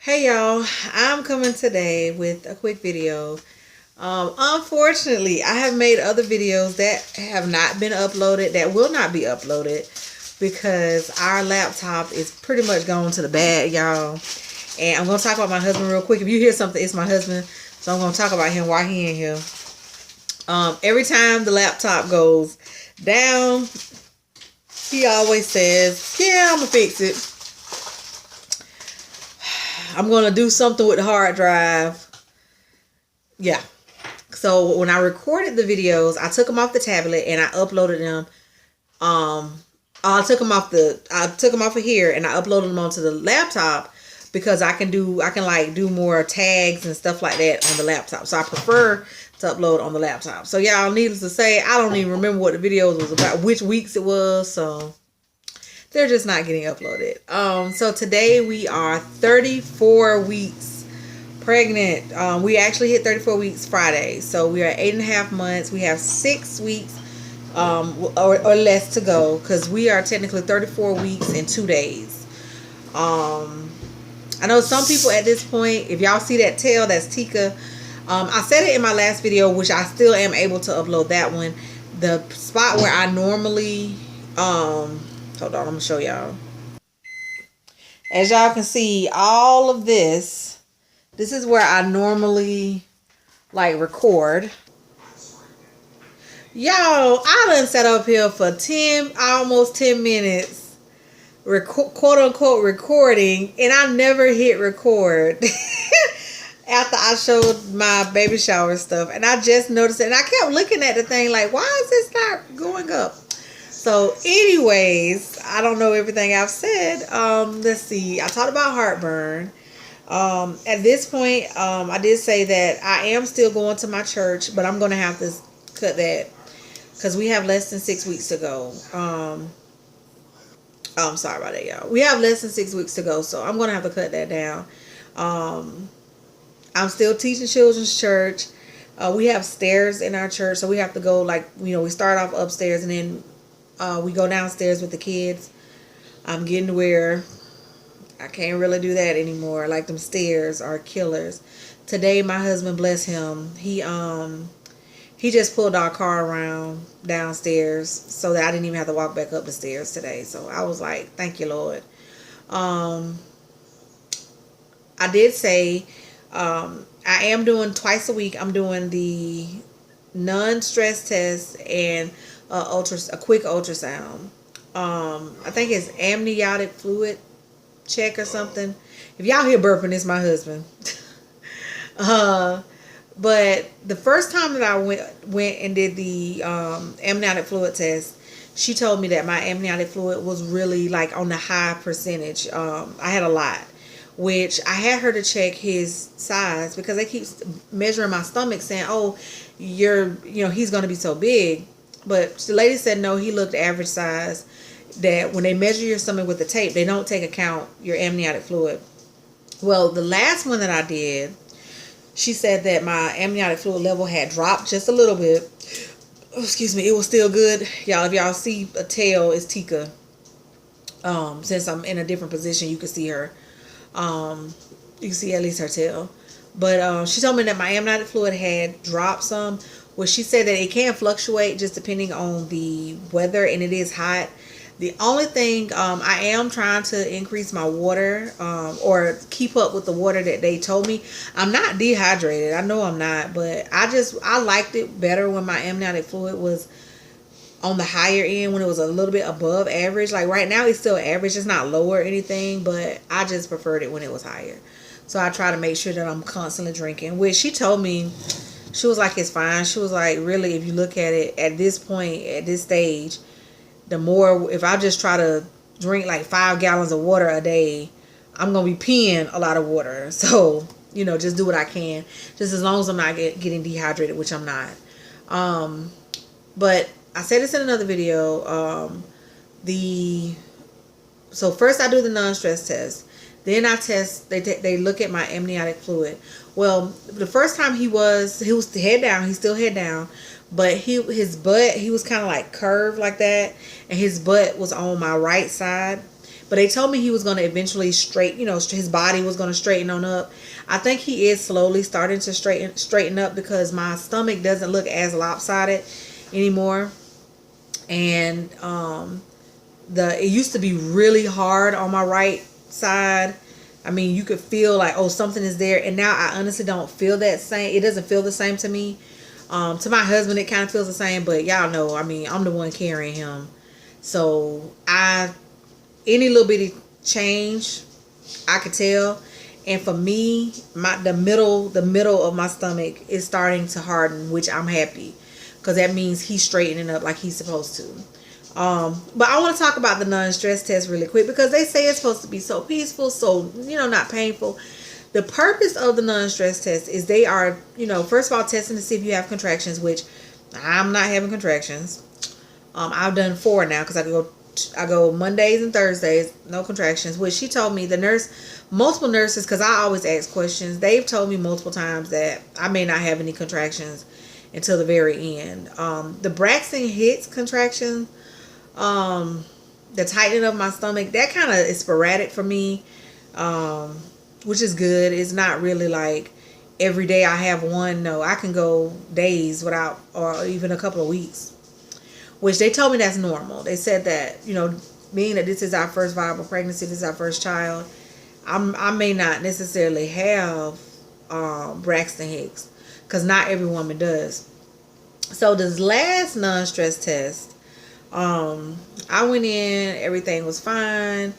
Hey y'all, I'm coming today with a quick video. Unfortunately, I have made other videos that have not been uploaded, that will not be uploaded because our laptop is pretty much gone to the bad, y'all. And I'm going to talk about my husband real quick. If you hear something, it's my husband. So I'm going to talk about him while he in here. Every time the laptop goes down, he always says, yeah, I'm going to fix it. I'm going to do something with the hard drive. Yeah. So when I recorded the videos, I took them off the tablet and I uploaded them. I took them off of here and I uploaded them onto the laptop because I can like do more tags and stuff like that on the laptop. So I prefer to upload on the laptop. So y'all, needless to say, I don't even remember what the videos was about, which weeks it was. So they're just not getting uploaded. So today we are 34 weeks pregnant. We actually hit 34 weeks Friday. So we are 8.5 months. We have 6 weeks or less to go because we are technically 34 weeks and 2 days. I know some people at this point, if y'all see that tail, that's Tika. I said it in my last video, which I still am able to upload that one. The spot where I normally hold on, I'm gonna show y'all. As y'all can see, all of this is where I normally like record. Y'all, I done sat up here for almost 10 minutes, quote unquote recording, and I never hit record after I showed my baby shower stuff. And I just noticed it, and I kept looking at the thing like, why is this not going up? So anyways, I don't know everything I've said. Let's see. I talked about heartburn. At this point, I did say that I am still going to my church, but I'm going to have to cut that because we have less than 6 weeks to go. I'm sorry about that, y'all. We have less than 6 weeks to go, so I'm going to have to cut that down. I'm still teaching children's church. We have stairs in our church, so we have to go we start off upstairs and then we go downstairs with the kids. I'm getting to where I can't really do that anymore. Like, them stairs are killers. Today, my husband, bless him, he just pulled our car around downstairs so that I didn't even have to walk back up the stairs today. So I was like, thank you, Lord. I did say I am doing twice a week. I'm doing the non-stress test and a quick ultrasound. I think it's amniotic fluid check or something. If y'all hear burping, it's my husband. But the first time that I went and did the amniotic fluid test, she told me that my amniotic fluid was really like on the high percentage. I had a lot, which I had her to check his size because they keep measuring my stomach saying, oh, he's going to be so big. But the lady said, no, he looked average size. That when they measure your stomach with the tape, they don't take account your amniotic fluid. Well, the last one that I did, she said that my amniotic fluid level had dropped just a little bit. Oh, excuse me. It was still good. Y'all, if y'all see a tail, it's Tika. Since I'm in a different position, you can see her. You can see at least her tail. But she told me that my amniotic fluid had dropped some. Well, she said that it can fluctuate just depending on the weather, and it is hot. The only thing, I am trying to increase my water or keep up with the water that they told me. I'm not dehydrated. I know I'm not, but I liked it better when my amniotic fluid was on the higher end, when it was a little bit above average. Like right now it's still average. It's not low or anything, but I just preferred it when it was higher. So I try to make sure that I'm constantly drinking, which she told me, she was like, it's fine. She was like, really, if you look at it at this point, at this stage, the more, if I just try to drink like 5 gallons of water a day, I'm going to be peeing a lot of water. So, just do what I can. Just as long as I'm not getting dehydrated, which I'm not. But I said this in another video. So first I do the non-stress test. Then I test, they look at my amniotic fluid. Well, the first time he was head down. He's still head down. But his butt, he was kind of like curved like that. And his butt was on my right side. But they told me he was going to eventually his body was going to straighten on up. I think he is slowly starting to straighten up because my stomach doesn't look as lopsided anymore. And it used to be really hard on my right side. I mean, you could feel like, oh, something is there. And now I honestly don't feel that same. It doesn't feel the same to me. To my husband, it kind of feels the same. But y'all know, I mean, I'm the one carrying him. So any little bitty change, I could tell. And for me, the middle of my stomach is starting to harden, which I'm happy. Because that means he's straightening up like he's supposed to. But I want to talk about the non-stress test really quick because they say it's supposed to be so peaceful, so, not painful. The purpose of the non-stress test is they are, first of all, testing to see if you have contractions, which I'm not having contractions. I've done 4 now because I go Mondays and Thursdays, no contractions, which she told me, multiple nurses, because I always ask questions, they've told me multiple times that I may not have any contractions until the very end. The Braxton Hicks contraction, the tightening of my stomach, that kind of is sporadic for me, which is good. It's not really like every day I have one. No, I can go days without, or even a couple of weeks, which they told me that's normal. They said that, being that this is our first viable pregnancy, this is our first child, I may not necessarily have Braxton Hicks because not every woman does. So this last non-stress test, I went in, everything was fine,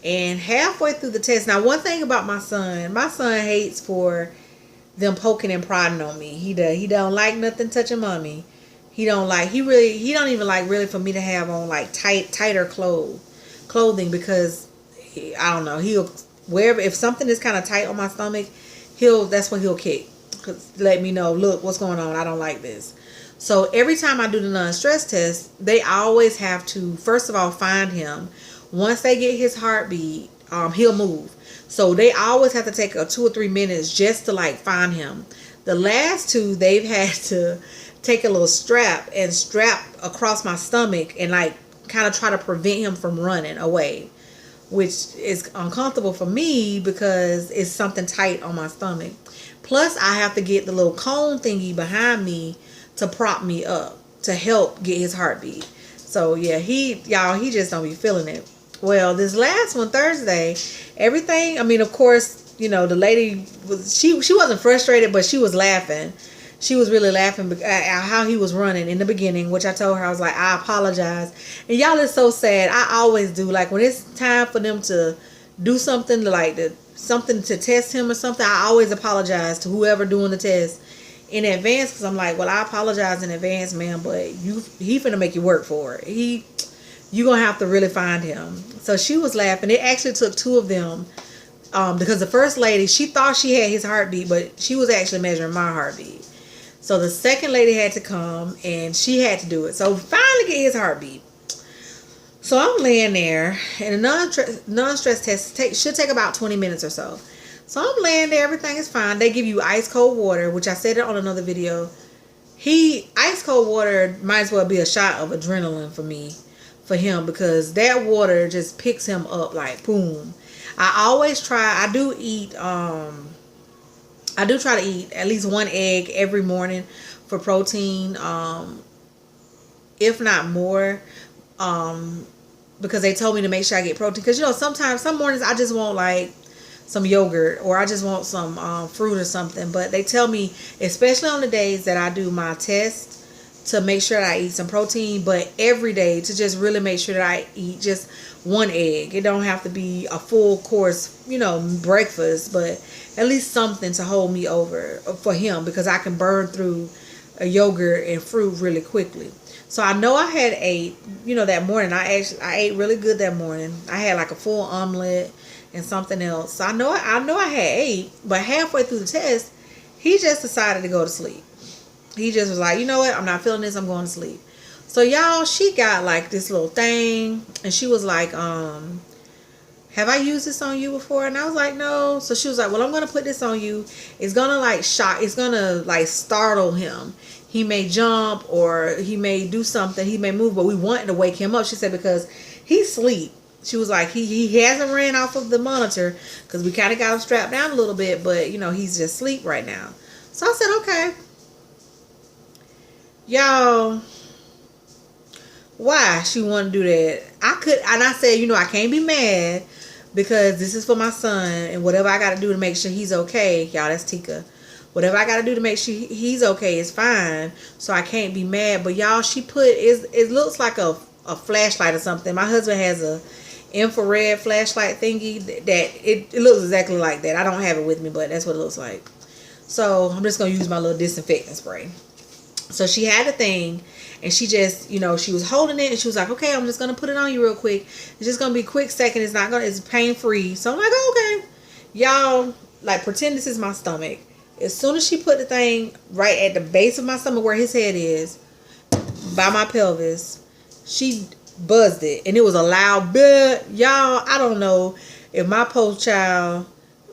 and halfway through the test, now one thing about my son hates for them poking and prodding on me. He don't like nothing touching mommy. He don't even like really for me to have on like tighter clothing because I don't know, if something is kind of tight on my stomach, that's when he'll kick, let me know, look, what's going on, I don't like this. So every time I do the non-stress test, they always have to, first of all, find him. Once they get his heartbeat, he'll move. So they always have to take 2 or 3 minutes just to like find him. The last 2, they've had to take a little strap across my stomach and like kind of try to prevent him from running away, which is uncomfortable for me because it's something tight on my stomach. Plus, I have to get the little cone thingy behind me to prop me up to help get his heartbeat. So yeah, he just don't be feeling it. Well, this last one, Thursday, everything, I mean, of course, the lady she wasn't frustrated, but she was laughing. She was really laughing at how he was running in the beginning, which I told her, I was like, I apologize. And y'all, is so sad. I always do. Like when it's time for them to do something something to test him or something, I always apologize to whoever doing the test in advance, because I'm like, well, I apologize in advance, ma'am, but he finna make you work for it. You gonna have to really find him. So she was laughing. It actually took 2 of them, because the first lady, she thought she had his heartbeat, but she was actually measuring my heartbeat. So the second lady had to come and she had to do it. So finally get his heartbeat. So I'm laying there, and the non-stress test should take about 20 minutes or so. So I'm laying there, everything is fine. They give you ice cold water, which I said it on another video. Ice cold water might as well be a shot of adrenaline for him, because that water just picks him up like boom. I do try to eat at least 1 egg every morning for protein, if not more, because they told me to make sure I get protein. Because sometimes some mornings I just want like some yogurt, or I just want some fruit or something. But they tell me, especially on the days that I do my test, to make sure that I eat some protein, but every day to just really make sure that I eat just 1 egg. It don't have to be a full course, breakfast, but at least something to hold me over for him, because I can burn through a yogurt and fruit really quickly. So I know I had ate, that morning. I ate really good that morning. I had like a full omelet and something else. So I know I had ate, but halfway through the test, he just decided to go to sleep. He just was like, you know what? I'm not feeling this. I'm going to sleep. So y'all, she got like this little thing, and she was like, have I used this on you before? And I was like, no. So she was like, well, I'm going to put this on you. It's going to like shock. It's going to like startle him. He may jump, or he may do something. He may move, but we wanted to wake him up. She said, because he's asleep. she was like, he hasn't ran off of the monitor because we kind of got him strapped down a little bit, but you know, he's just asleep right now. So I said, okay. Y'all, why she want to do that? And I said, you know, I can't be mad because this is for my son, and whatever I got to do to make sure he's okay, y'all, that's Tika. Whatever I got to do to make sure he's okay is fine. So I can't be mad. But y'all, she put, it looks like a flashlight or something. My husband has a infrared flashlight thingy that it looks exactly like that. I don't have it with me, but that's what it looks like. So I'm just going to use my little disinfectant spray. So she had the thing, and she just, you know, she was holding it, and she was like, okay, I'm just going to put it on you real quick. It's just going to be a quick second. It's pain free. So I'm like, oh, okay. Y'all, like, pretend this is my stomach. As soon as she put the thing right at the base of my stomach where his head is, by my pelvis, she buzzed it. And it was a loud buzz. Y'all, I don't know if my post child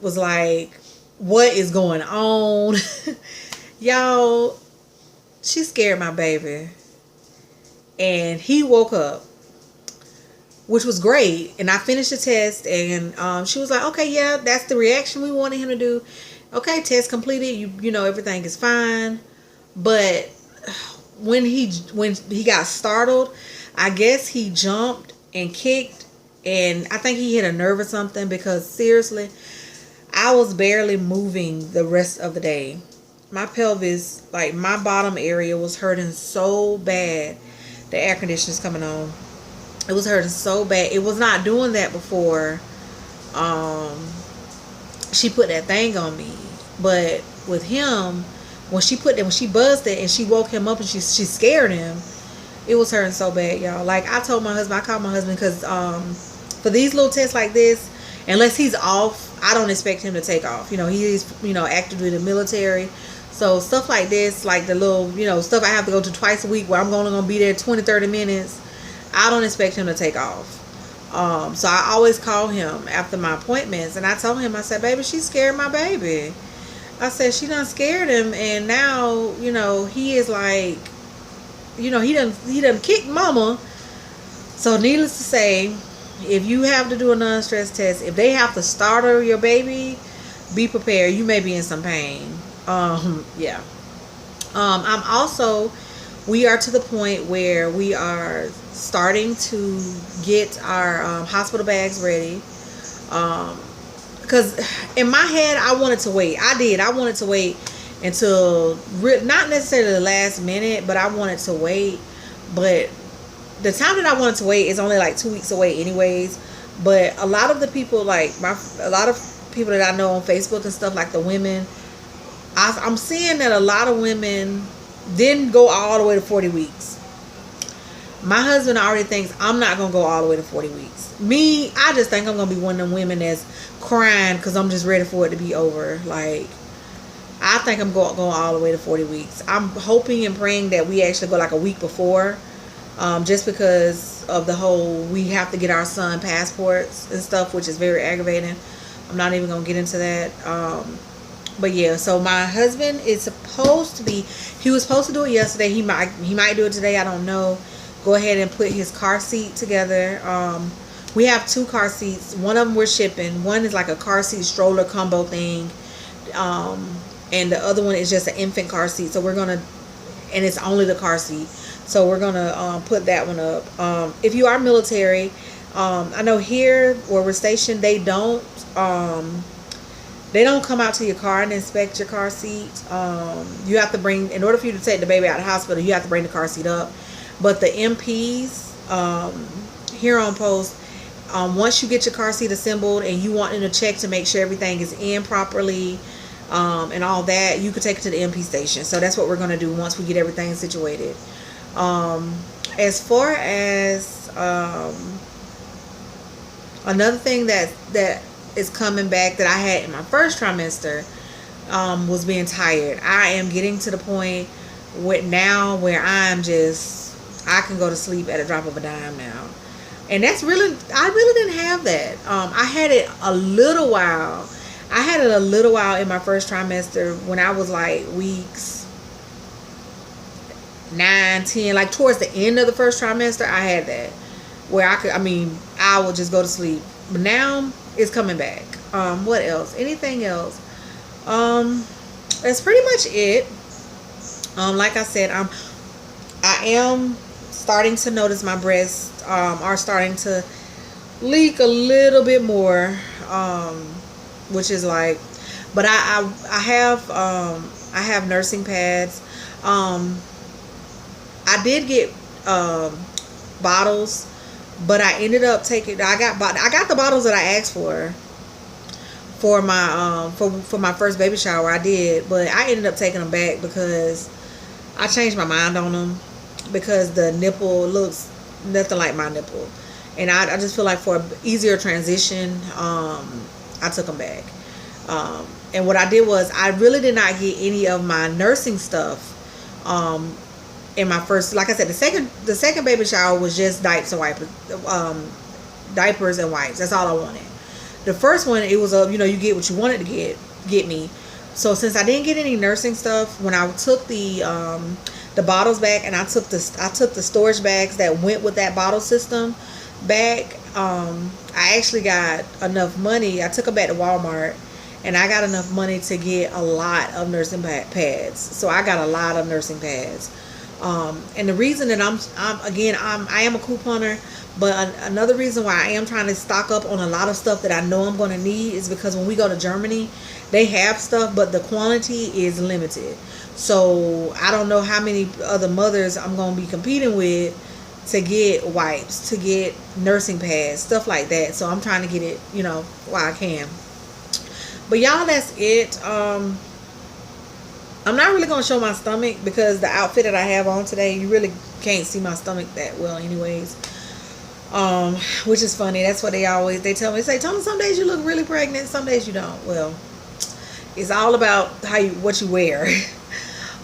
was like, what is going on? Y'all, she scared my baby. And he woke up, which was great. And I finished the test, and she was like, okay, yeah, that's the reaction we wanted him to do. Okay, test completed. You know, everything is fine. But when he got startled, I guess he jumped and kicked, and I think he hit a nerve or something, because seriously, I was barely moving the rest of the day. My pelvis, like my bottom area, was hurting so bad. The air conditioner's coming on. It was hurting so bad. It was not doing that before she put that thing on me. But with him, when she buzzed it and she woke him up and she scared him, it was hurting so bad, y'all. Like, I called my husband because for these little tests like this, unless he's off, I don't expect him to take off. You know, he is, you know, active duty military. So stuff like this, like the little, you know, stuff I have to go to twice a week where I'm only going to be there 20-30 minutes, I don't expect him to take off. So I always call him after my appointments, and I told him, I said, baby, she scared my baby. I said, she done scared him, and now, you know, he is like, you know, he done kicked mama. So needless to say, if you have to do a non-stress test, if they have to startle your baby, be prepared. You may be in some pain. Yeah. We are to the point where we are starting to get our hospital bags ready. Because in my head, I wanted to wait. I wanted to wait until, not necessarily the last minute, but I wanted to wait. But the time that I wanted to wait is only like 2 weeks away anyways. But a lot of the people, like a lot of people that I know on Facebook and stuff, like the women, I'm seeing that a lot of women didn't go all the way to 40 weeks. My husband already thinks I'm not going to go all the way to 40 weeks. Me, I just think I'm going to be one of them women that's crying because I'm just ready for it to be over. Like, I think I'm going all the way to 40 weeks. I'm hoping and praying that we actually go like a week before, just because of the whole, we have to get our son passports and stuff, which is very aggravating. I'm not even going to get into that. But yeah, so my husband is supposed to be, he was supposed to do it yesterday. He might do it today. I don't know. Go ahead and put his car seat together. We have 2 car seats. One of them we're shipping. One is like a car seat stroller combo thing. And the other one is just an infant car seat. So we're going to, and it's only the car seat. So we're going to put that one up. If you are military, I know here where we're stationed, they don't come out to your car and inspect your car seat. You have to bring, in order for you to take the baby out of the hospital, you have to bring the car seat up. But the MPs here on post, once you get your car seat assembled and you want them to check to make sure everything is in properly and all that, you could take it to the MP station. So that's what we're going to do once we get everything situated. As far as another thing that is coming back that I had in my first trimester was being tired. I am getting to the point where I can go to sleep at a drop of a dime now. And I really didn't have that. I had it a little while. I had it a little while in my first trimester when I was like weeks 9, 10, like towards the end of the first trimester, I had that. where I would just go to sleep. But now it's coming back. What else? Anything else? That's pretty much it. Like I said, I am starting to notice my breasts are starting to leak a little bit more, which is like, but I have nursing pads. I did get bottles, but I ended up taking. I got the bottles that I asked for my for my first baby shower. I did, but I ended up taking them back because I changed my mind on them, because the nipple looks nothing like my nipple, and I just feel like for an easier transition, I took them back. And what I did was I really did not get any of my nursing stuff. In my first, like I said, the second baby shower was just diapers and wipes, diapers and wipes. That's all I wanted. The first one, it was you get what you wanted to get me. So since I didn't get any nursing stuff, when I took the bottles back, and I took the storage bags that went with that bottle system back, I actually got enough money. I took them back to Walmart, and I got enough money to get a lot of nursing pads. So I got a lot of nursing pads. And the reason that I am a couponer, but another reason why I am trying to stock up on a lot of stuff that I know I'm going to need is because when we go to Germany, they have stuff, but the quantity is limited. So I don't know how many other mothers I'm going to be competing with to get wipes, to get nursing pads, stuff like that. So I'm trying to get it, while I can. But y'all, that's it. I'm not really going to show my stomach because the outfit that I have on today, you really can't see my stomach that well anyways. Which is funny. That's what they tell me. They say, Tony, some days you look really pregnant, some days you don't. Well, it's all about what you wear.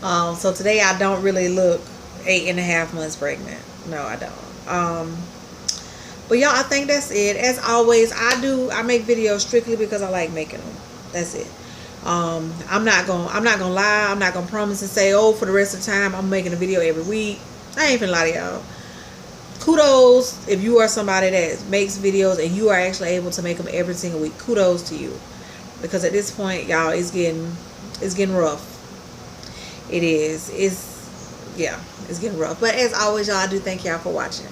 So today I don't really look 8.5 months pregnant. No, I don't. But y'all, I think that's it. As always, I make videos strictly because I like making them. That's it. I'm not gonna lie. I'm not gonna promise and say, for the rest of the time I'm making a video every week. I ain't finna lie to y'all. Kudos if you are somebody that makes videos and you are actually able to make them every single week. Kudos to you, because at this point, y'all, it's getting rough. It is. It's getting rough. But as always, y'all, I do thank y'all for watching.